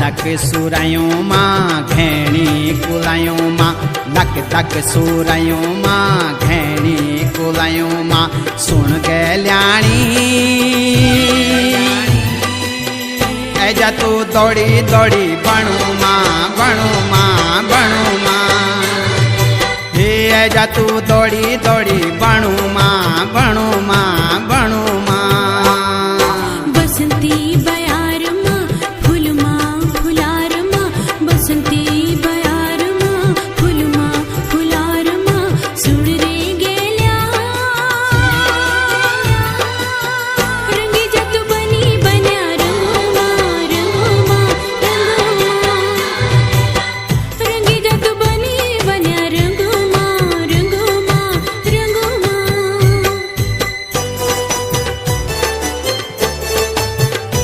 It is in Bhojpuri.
धक सुरायों मां घेणी कुलायों मां धक धक सुरायों मां घेणी कुलायों मां सुन गल्याणी ऐजा तू दौड़ी दौड़ी बणु मां बणु मां बणु मां हे ऐजा तू दौड़ी दौड़ी बणु मां बणु मां